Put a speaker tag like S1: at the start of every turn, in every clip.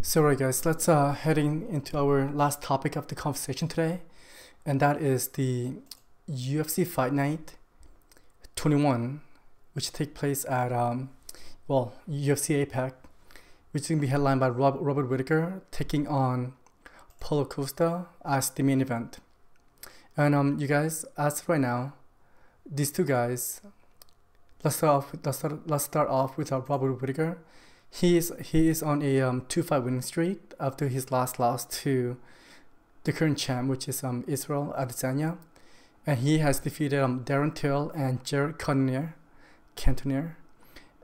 S1: So right guys, let's heading into our last topic of the conversation today, and that is the UFC Fight Night 21, which take place at UFC APEC, which is going to be headlined by Robert Whittaker taking on Paulo Costa as the main event. And you guys, as of right now, these two guys, let's start off with Robert Whittaker. He is on a 2-fight winning streak after his last loss to the current champ, which is Israel Adesanya, and he has defeated Darren Till and Jared Cannonier.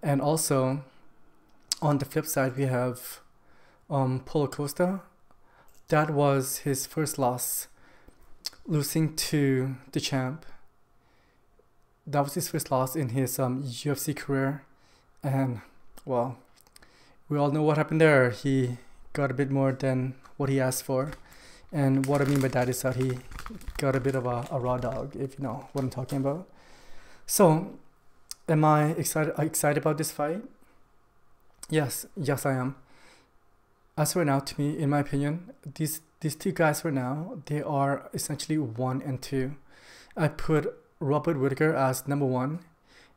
S1: And also on the flip side we have Paulo Costa. That was his first loss, losing to the champ. That was his first loss in his UFC career, and well, we all know what happened there. He got a bit more than what he asked for. And what I mean by that is that he got a bit of a raw dog, if you know what I'm talking about. So, am I excited about this fight? Yes, I am. As right now, to me, in my opinion, these two guys right now, they are essentially 1 and 2. I put Robert Whittaker as number 1,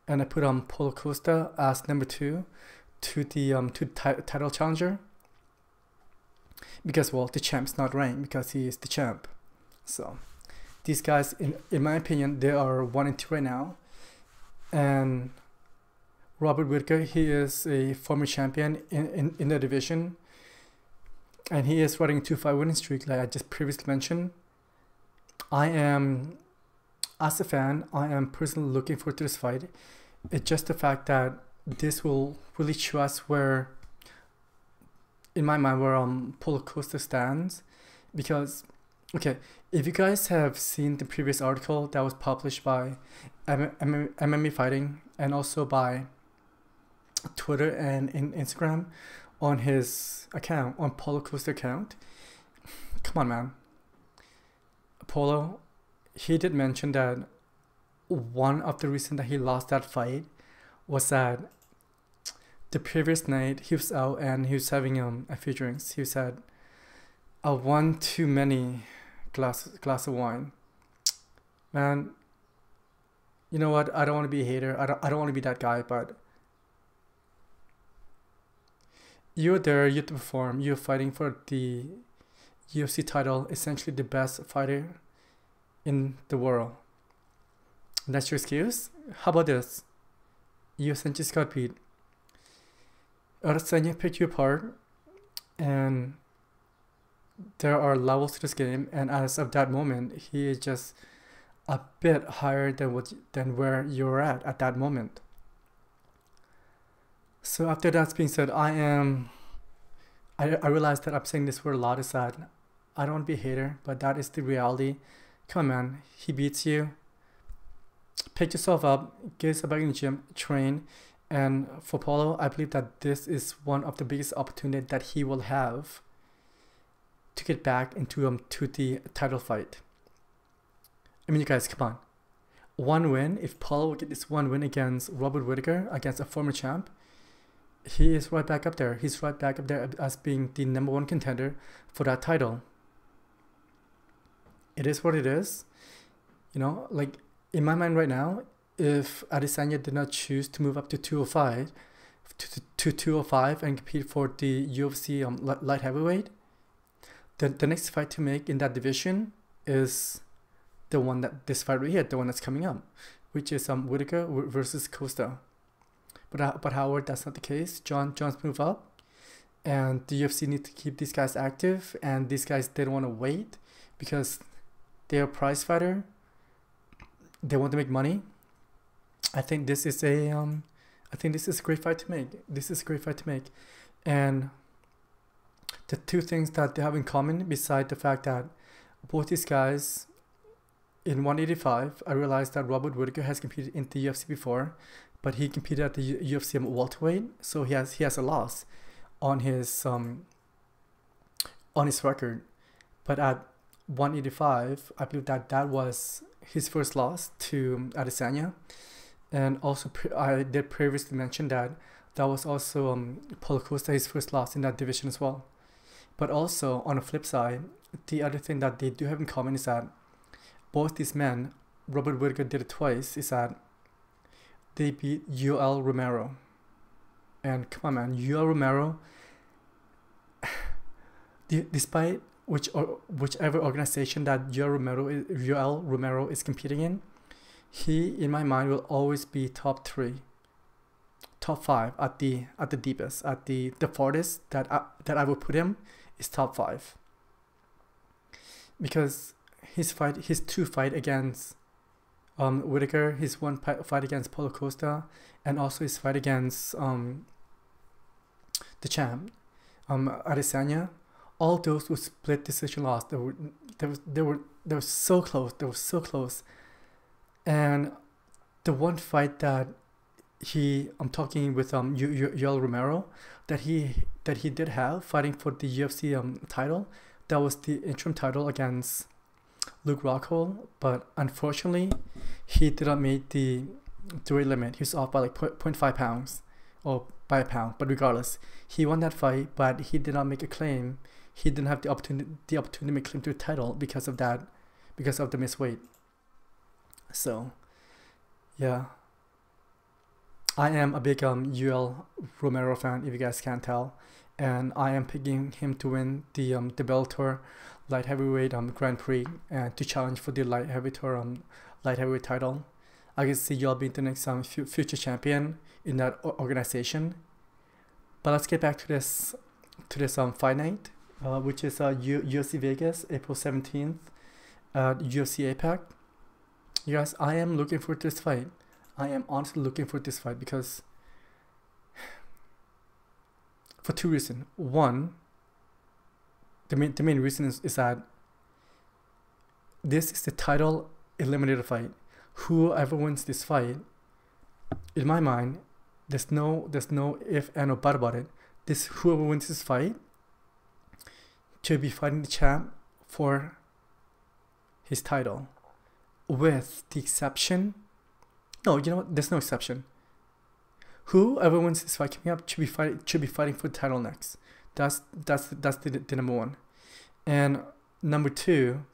S1: and I put Paulo Costa as number 2. To the title challenger, because well, the champ's not ranked because he is the champ. So these guys, in my opinion, they are 1 and 2 right now. And Robert Whittaker, he is a former champion in the division, and he is running a 2-fight winning streak, like I just previously mentioned. As a fan, I am personally looking forward to this fight. It's just the fact that this will really show us where, in my mind, where Paulo Costa stands. Because, okay, if you guys have seen the previous article that was published by MMA Fighting and also by Twitter and Instagram on his account, on Paulo Costa account, come on, man. Paulo, he did mention that one of the reasons that he lost that fight was that the previous night he was out and he was having a few drinks. He said, "I won too many glass of wine." Man, you know what? I don't want to be a hater. I don't want to be that guy. But you're there. You have to perform. You're fighting for the UFC title. Essentially, the best fighter in the world. And that's your excuse? How about this? You essentially got beat. Adesanya picked you apart, and there are levels to this game, and as of that moment, he is just a bit higher than where you're at that moment. So after that's being said, I realize that I'm saying this word a lot, is that I don't want to be a hater, but that is the reality. Come on, man, he beats you. Pick yourself up, get yourself back in the gym, train. And for Paulo, I believe that this is one of the biggest opportunities that he will have to get back into to the title fight. I mean, you guys, come on. One win, if Paulo will get this one win against Robert Whittaker, against a former champ, he is right back up there. He's right back up there as being the number 1 contender for that title. It is what it is. You know, like, in my mind right now, if Adesanya did not choose to move up to 205 and compete for the UFC light heavyweight, the next fight to make in that division is the one that this fight right here, the one that's coming up, which is Whittaker versus Costa. But however, that's not the case. John's moved up, and the UFC need to keep these guys active, and these guys didn't want to wait because they're a prize fighter. They want to make money. I think this is a great fight to make. This is a great fight to make. And the two things that they have in common, beside the fact that both these guys in 185, I realized that Robert Whittaker has competed in the UFC before, but he competed at the UFC welterweight, so he has a loss on his record. But at 185, I believe that was his first loss to Adesanya. And also, I did previously mention that was also Paulo Costa, his first loss in that division as well. But also on the flip side, the other thing that they do have in common is that both these men, Robert Whittaker did it twice, is that they beat UL Romero. And come on, man, UL Romero, despite whichever organization that UL Romero is competing in, he, in my mind, will always be top 3, top 5 at the deepest. At the farthest that I would put him is top 5, because his 2 fight against Whittaker, his 1 fight against Paulo Costa, and also his fight against the champ Adesanya, all those were split decision loss. They were so close. They were so close. And the one fight that I'm talking with Yoel Romero, that he did have fighting for the UFC title, that was the interim title against Luke Rockhold, but unfortunately he did not meet the weight limit. He was off by like 0.5 pounds or by a pound, but regardless, he won that fight, but he did not make a claim. He didn't have the opportunity to make claim to the title because of that, because of the missed weight. So yeah, I am a big UL Romero fan, if you guys can't tell, and I am picking him to win the Bellator light heavyweight Grand Prix and to challenge for the light heavyweight title. I can see y'all being the next future champion in that organization. But let's get back to this fight night, which is UFC Vegas, April 17th at UFC APAC. You guys, I am looking forward to this fight. I am honestly looking forward to this fight because for 2 reasons. One, the main reason is that this is the title eliminator fight. Whoever wins this fight, in my mind, there's no if and or but about it. Whoever wins this fight to be fighting the champ for his title, with the exception. No, you know what? There's no exception. Whoever wins this fight coming up should be fighting for the title next. That's the number one. And number 2,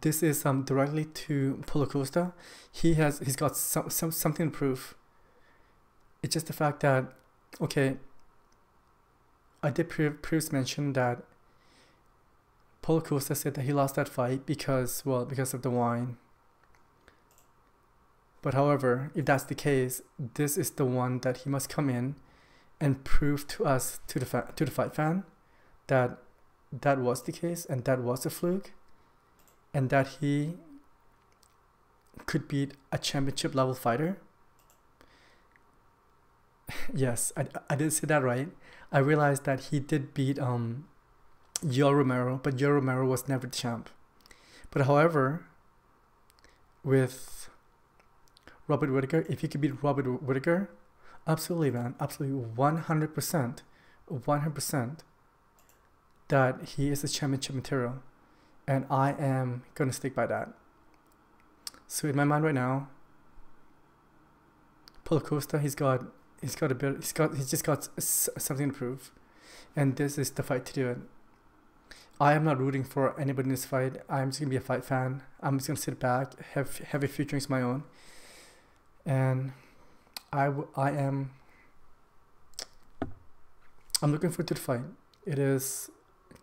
S1: this is directly to Paulo Costa. He's got something to prove. It's just the fact that, okay, I did previously mention that Paulo Costa said that he lost that fight because of the wine. But however, if that's the case, this is the one that he must come in and prove to us, to the fight fan, that was the case and that was a fluke, and that he could beat a championship level fighter. Yes, I did say that right. I realized that he did beat Yoel Romero, but Yoel Romero was never the champ. But however, with Robert Whittaker, if he could beat Robert Whittaker, absolutely, man, absolutely, 100%, that he is a championship material, and I am gonna stick by that. So in my mind right now, Paulo Costa, he's just got something to prove, and this is the fight to do it. I am not rooting for anybody in this fight. I'm just gonna be a fight fan. I'm just gonna sit back, have a few drinks of my own, and I'm looking forward to the fight. It is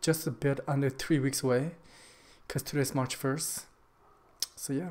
S1: just a bit under 3 weeks away, because today is March 1st. So yeah.